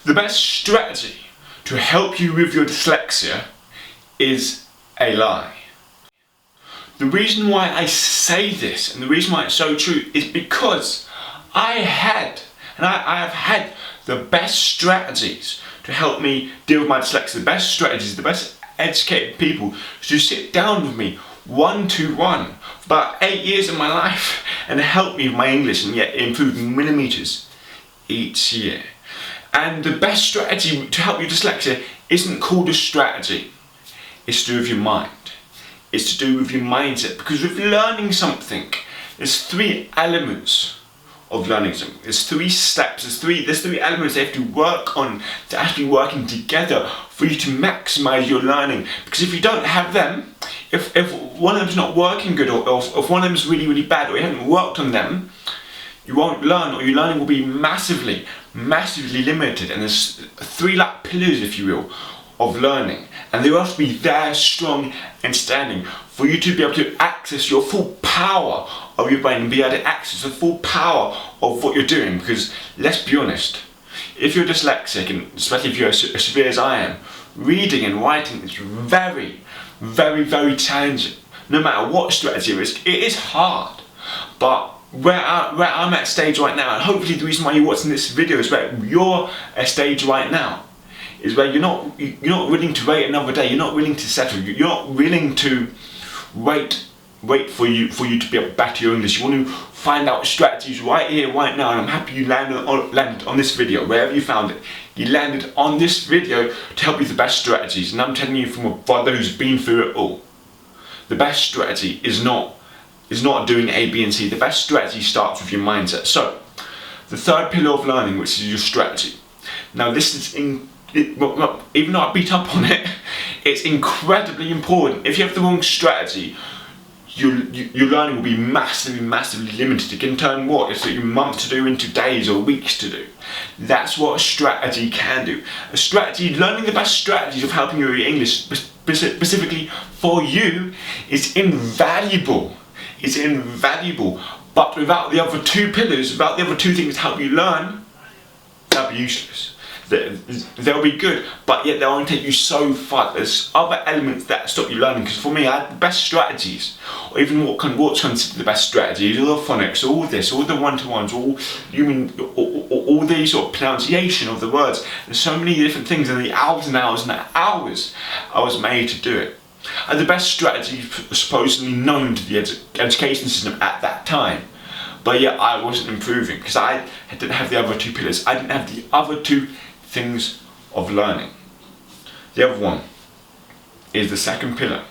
The best strategy to help you with your dyslexia is a lie. The reason why I say this and the reason why it's so true is because I have had the best strategies to help me deal with my dyslexia, the best strategies, the best educated people to sit down with me one-to-one for about 8 years of my life and help me with my English and yet improve millimeters each year. And the best strategy to help your dyslexia isn't called a strategy, it's to do with your mind. It's to do with your mindset, because with learning something, there's 3 elements of learning something. There's 3 steps, there's three elements they have to work on, that have to be working together for you to maximize your learning. Because if you don't have them, if one of them's not working good, or if one of them's really, really bad, or you haven't worked on them, you won't learn, or your learning will be massively limited. And there's 3 pillars, if you will, of learning, and they have to be there, strong and standing for you to be able to access your full power of your brain and be able to access the full power of what you're doing. Because let's be honest, if you're dyslexic, and especially if you're as severe as I am, reading and writing is very, very challenging. No matter what strategy it is hard. But where I'm at stage right now, and hopefully the reason why you're watching this video is where you're at stage right now, is where you're not willing to wait another day. You're not willing to settle. You're not willing to wait for you to be able to better your English. You want to find out strategies right here, right now. And I'm happy you landed on this video, wherever you found it. You landed on this video to help you with the best strategies. And I'm telling you from a brother who's been through it all. The best strategy is not doing A, B, and C. The best strategy starts with your mindset. So, the 3rd pillar of learning, which is your strategy. Now, this is even though I beat up on it, it's incredibly important. If you have the wrong strategy, your learning will be massively limited. It can turn what it's like a month to do into days or weeks to do. That's what a strategy can do. A strategy, learning the best strategies of helping you with your English specifically for you, is invaluable. It's invaluable. But without the other 2 pillars, without the other 2 things to help you learn, they'll be useless. They'll be good, but yet they'll only take you so far. There's other elements that stop you learning. Because for me, I had the best strategies, or even what's considered the best strategies, all the phonics, all this, all the one-to-ones, all the sort of pronunciation of the words, and so many different things, and the hours and hours and hours I was made to do it. And the best strategy supposedly known to the education system at that time. But yet I wasn't improving because I didn't have the other 2 pillars. I didn't have the other 2 things of learning. The other one is the 2nd pillar,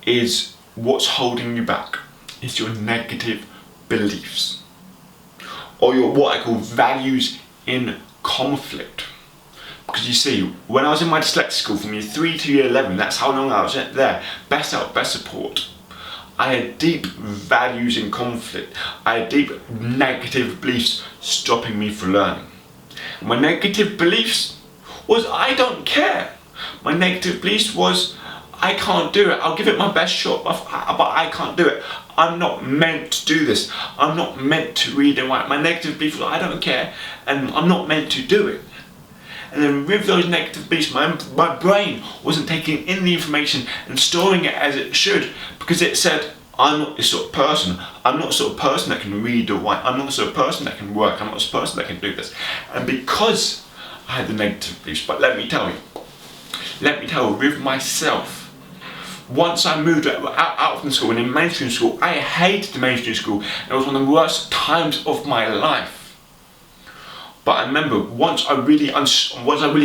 is what's holding you back. It's your negative beliefs, or your what I call values in conflict. Because you see, when I was in my dyslexic school from year 3 to year 11, that's how long I was there, best help, best support, I had deep values in conflict. I had deep negative beliefs stopping me from learning. My negative beliefs was I don't care. My negative beliefs was I can't do it. I'll give it my best shot, but I can't do it. I'm not meant to do this. I'm not meant to read and write. My negative beliefs was I don't care, and I'm not meant to do it. And then with those negative beliefs, my brain wasn't taking in the information and storing it as it should, because it said, I'm not this sort of person. I'm not the sort of person that can read or write. I'm not the sort of person that can work. I'm not the sort of person that can do this. And because I had the negative beliefs, but let me tell you, with myself, once I moved out from school and in mainstream school, I hated the mainstream school. It was one of the worst times of my life. But I remember once I really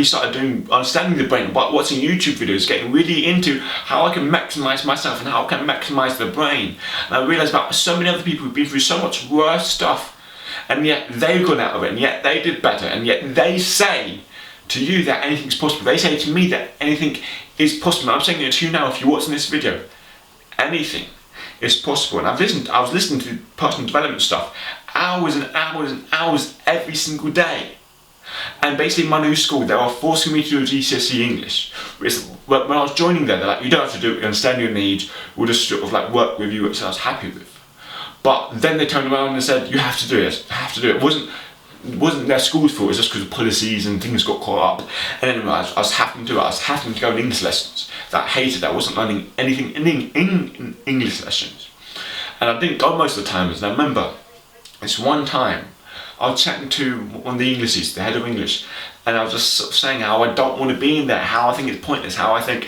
started understanding the brain, watching YouTube videos, getting really into how I can maximize myself and how I can maximize the brain. And I realized about so many other people who've been through so much worse stuff, and yet they've gone out of it, and yet they did better, and yet they say to you that anything's possible. They say to me that anything is possible. And I'm saying it to you now, if you're watching this video, anything is possible. And I was listening to personal development stuff hours and hours every single day. And basically in my new school, they were forcing me to do GCSE English. When I was joining there, they're like, you don't have to do it, we understand your needs, we'll just sort of like work with you, which I was happy with. But then they turned around and said, you have to do it, you have to do it. It wasn't it wasn't their school's fault, it was just because of policies and things got caught up. And anyway, I was having to do it. I was having to go in English lessons that I hated. I wasn't learning anything in English lessons. And I didn't go most of the time. And I remember this one time, I was chatting to one of the Englishes, the head of English, and I was just sort of saying how I don't want to be in there, how I think it's pointless, how I think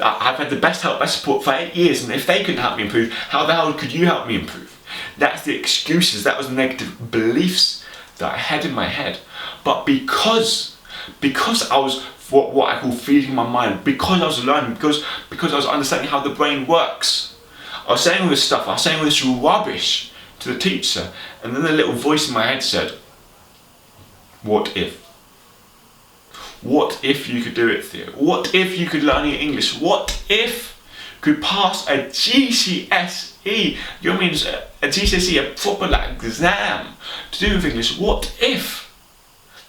I've had the best help, best support for 8 years, and if they couldn't help me improve, how the hell could you help me improve? That's the excuses, that was the negative beliefs that I had in my head. But because I was what I call feeding my mind, because I was learning, because I was understanding how the brain works, I was saying all this stuff, I was saying all this rubbish to the teacher, and then the little voice in my head said, what if? What if you could do it, Theo? What if you could learn your English? What if you could pass a GCSE? You know what I mean? A GCSE, a proper exam to do with English. What if?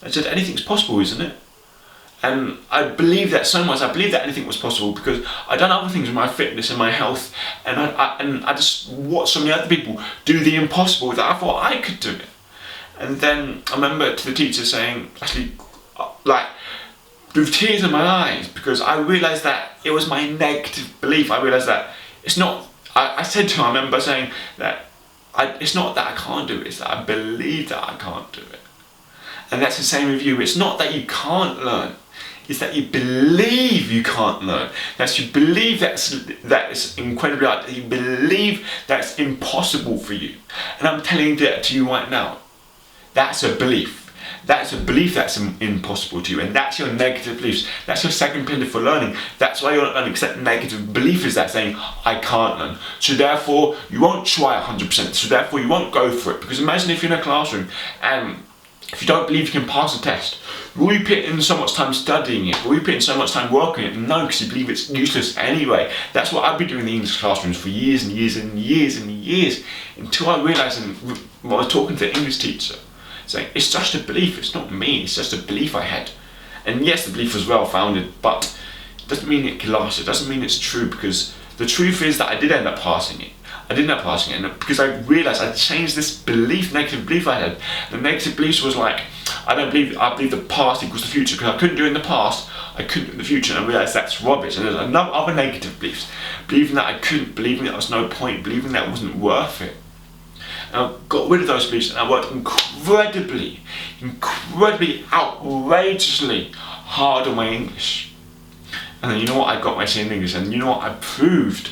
I said, anything's possible, isn't it? And I believe that so much. I believe that anything was possible because I'd done other things with my fitness and my health, and I just watched so many other people do the impossible that I thought I could do it. And then I remember to the teacher saying, actually, like, with tears in my eyes, because I realised that it was my negative belief. I realised that it's not, I said to her, I remember saying that it's not that I can't do it, it's that I believe that I can't do it. And that's the same with you. It's not that you can't learn, it's that you believe you can't learn. That you believe that it's incredibly hard, that you believe that's impossible for you. And I'm telling that to you right now. That's a belief. That's a belief that's impossible to you, and that's your negative beliefs. That's your second pillar for learning. That's why you're not learning, because that negative belief is that saying, I can't learn. So therefore, you won't try 100%. So therefore, you won't go for it. Because imagine if you're in a classroom and if you don't believe you can pass a test, will you put in so much time studying it? Will you put in so much time working it? No, because you believe it's useless anyway. That's what I've been doing in the English classrooms for years and years and years and years, until I realised, and I was talking to the English teacher, saying, it's just a belief, it's not me, it's just a belief I had. And yes, the belief was well founded, but it doesn't mean it can last, it doesn't mean it's true, because the truth is that I did end up passing it. I didn't end up passing it, and because I realised I changed this belief, negative belief I had. The negative belief was like, I believe the past equals the future, because I couldn't do it in the past, I couldn't in the future, and I realised that's rubbish. And there's another other negative beliefs, believing that I couldn't, believing that there was no point, believing that it wasn't worth it. And I got rid of those beliefs, and I worked incredibly, outrageously hard on my English. And then you know what, I got my C in English, and you know what, I proved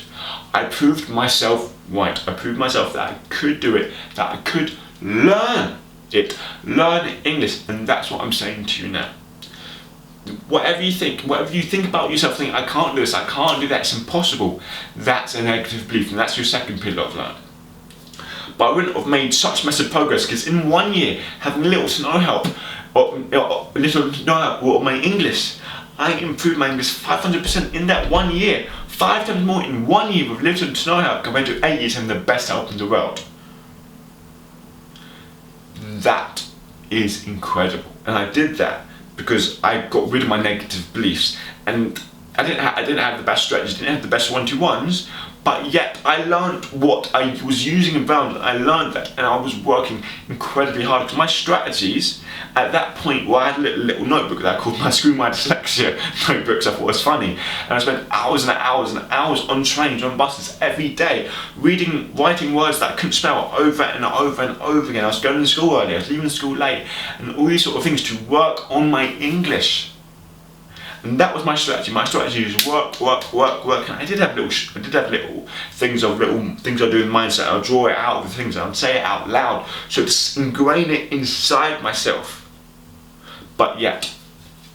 myself right. I proved myself that I could do it, that I could learn English, and that's what I'm saying to you now. Whatever you think about yourself, think, I can't do this, I can't do that, it's impossible, that's a negative belief, and that's your second pillar of learning. But I wouldn't have made such massive progress, because in 1 year, having little to no help, or my English, I improved my English 500% in that 1 year. 5 times more in 1 year with little to no help compared to 8 years having the best help in the world. That is incredible. And I did that because I got rid of my negative beliefs, and I didn't have the best strategies, didn't have the best one-to-ones, but yet I learned what I was using around. I learned that, and I was working incredibly hard, because my strategies at that point, well, I had a little notebook that I called my Dyslexia notebooks. I thought it was funny, and I spent hours and hours and hours on trains, on buses every day, writing words that I couldn't spell over and over and over again. I was going to school early, I was leaving school late, and all these sort of things to work on my English. And that was my strategy. My strategy was work. And I did have little things I do in mindset. I'll draw it out with things. I'll say it out loud, so to ingrain it inside myself. But yet,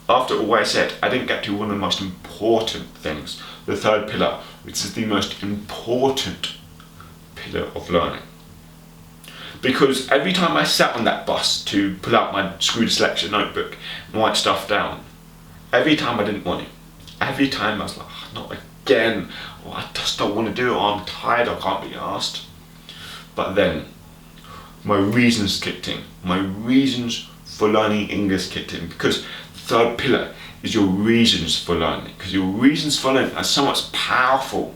after all I said, I didn't get to one of the most important things, the third pillar, which is the most important pillar of learning. Because every time I sat on that bus to pull out my Dyslexia notebook and write stuff down, every time I didn't want it. Every time I was like, oh, not again. Oh, I just don't want to do it. Oh, I'm tired, I can't be asked. But then, my reasons kicked in. My reasons for learning English kicked in. Because the third pillar is your reasons for learning. Because your reasons for learning are so much powerful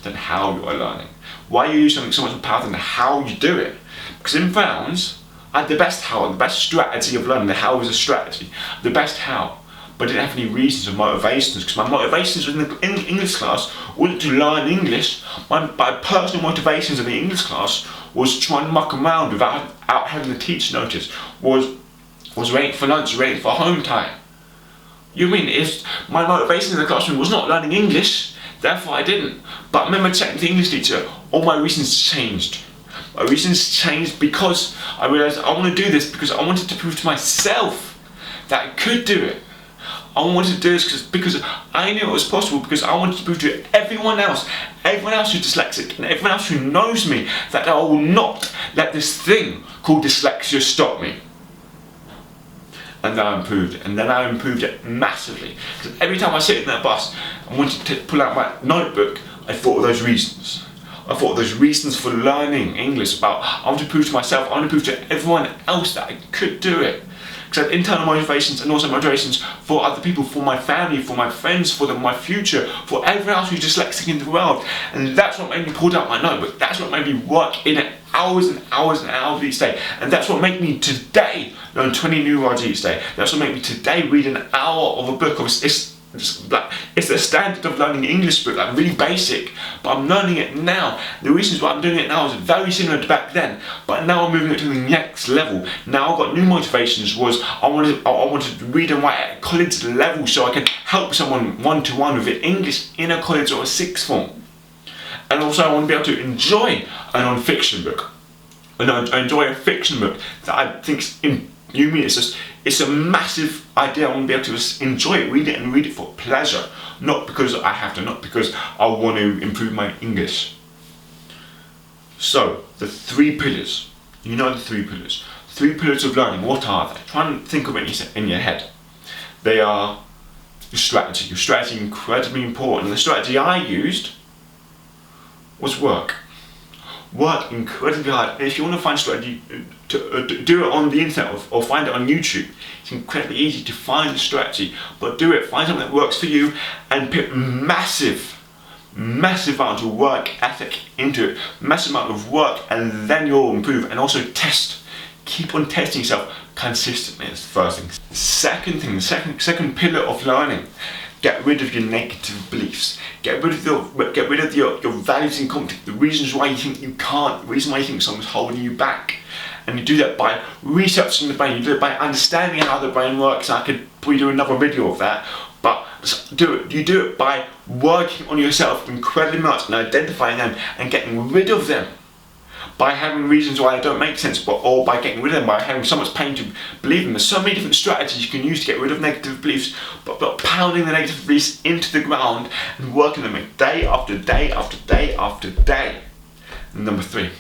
than how you are learning. Why you use something so much more powerful than how you do it? Because in rounds, I had the best how, the best strategy of learning. The how was a strategy, the best how. But I didn't have any reasons or motivations, because my motivations in the English class wasn't to learn English. My personal motivations in the English class was to try and muck around without having the teacher notice, was waiting for lunch, waiting for home time. You mean, if my motivation in the classroom was not learning English, therefore I didn't. But I remember checking the English teacher, all my reasons changed. My reasons changed because I realised I want to do this because I wanted to prove to myself that I could do it. I wanted to do this because I knew it was possible, because I wanted to prove to everyone else who's dyslexic and everyone else who knows me, that I will not let this thing called dyslexia stop me. And then I improved it, and then I improved it massively. Because every time I sit in that bus and wanted to pull out my notebook, I thought of those reasons. I thought of those reasons for learning English, about I want to prove to myself, I want to prove to everyone else that I could do it. Because I had internal motivations and also motivations for other people, for my family, for my friends, for my future, for everyone else who's dyslexic in the world. And that's what made me pull out my notebook. That's what made me work in it hours and hours and hours each day. And that's what made me today learn 20 new words each day. That's what made me today read an hour of a book. It's the standard of learning English book, like really basic, but I'm learning it now. The reasons why I'm doing it now is very similar to back then, but now I'm moving it to the next level. Now I've got new motivations. Was I wanted to read and write at college level, so I can help someone one-to-one with English in a college or a sixth form. And also I want to be able to enjoy a non-fiction book. And I enjoy a fiction book that I think's in you mean it's a massive idea. I want to be able to enjoy it, read it for pleasure, not because I have to, not because I want to improve my English. So the 3 pillars, you know the 3 pillars. 3 pillars of learning. What are they? Try and think of it in your head. They are your strategy. Your strategy is incredibly important. And the strategy I used was work. Work incredibly hard. If you want to find strategy, to do it on the internet or find it on YouTube. It's incredibly easy to find a strategy, but do it. Find something that works for you and put massive amount of work ethic into it. Massive amount of work, and then you'll improve. And also test. Keep on testing yourself consistently. That's the first thing. Second thing, the second pillar of learning. Get rid of your negative beliefs. Get rid of your values and confidence, the reasons why you think you can't, the reason why you think someone's holding you back. And you do that by researching the brain, you do it by understanding how the brain works. I could probably do another video of that, but you do it by working on yourself incredibly much and identifying them and getting rid of them. By having reasons why they don't make sense, or by getting rid of them, by having so much pain to believe them. There's so many different strategies you can use to get rid of negative beliefs, but pounding the negative beliefs into the ground and working them day after day after day after day. And number 3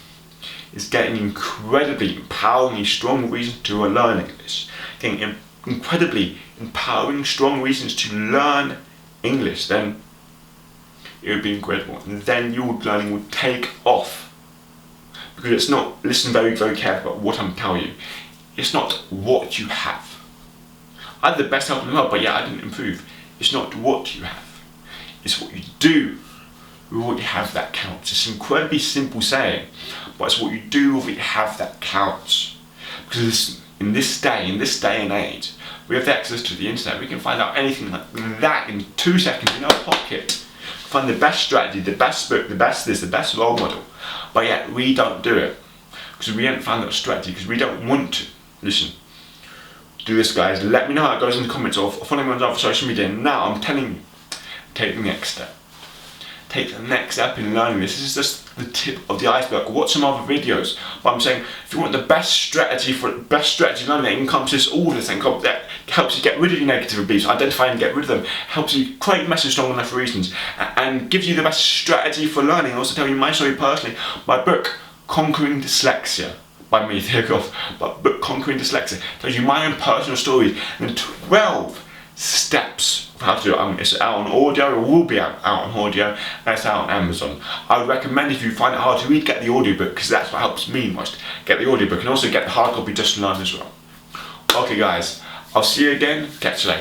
is getting incredibly empoweringly strong reasons to learn English. Getting incredibly empowering strong reasons to learn English, then it would be incredible. And then your learning would take off. Because it's not, listen very, very carefully about what I'm telling you. It's not what you have. I had the best help in the world, but yeah, I didn't improve. It's not what you have. It's what you do with what you have that counts. It's an incredibly simple saying, but it's what you do with what you have that counts. Because in this day and age, we have the access to the internet. We can find out anything like that in 2 seconds in our pocket. Find the best strategy, the best book, the best this, the best role model. But yet we don't do it because we haven't found that strategy, because we don't want to. Listen, do this, guys. Let me know how it goes in the comments, or follow me on other social media. Now I'm telling you, take the next step. Take the next step in learning this. This is just the tip of the iceberg. Watch some other videos. But I'm saying, if you want the best strategy learning that encompasses all this, and that helps you get rid of your negative beliefs, identify and get rid of them, helps you create message strong enough reasons, and gives you the best strategy for learning. I also tell you my story personally. My book, Conquering Dyslexia, by me, but Conquering Dyslexia, tells you my own personal stories and 12 steps of how to do it. It's out on audio, or will be out on audio, and it's out on Amazon. I would recommend, if you find it hard to read, get the audiobook, because that's what helps me most. Get the audiobook, and also get the hard copy just to learn as well. Okay guys, I'll see you again. Catch you later.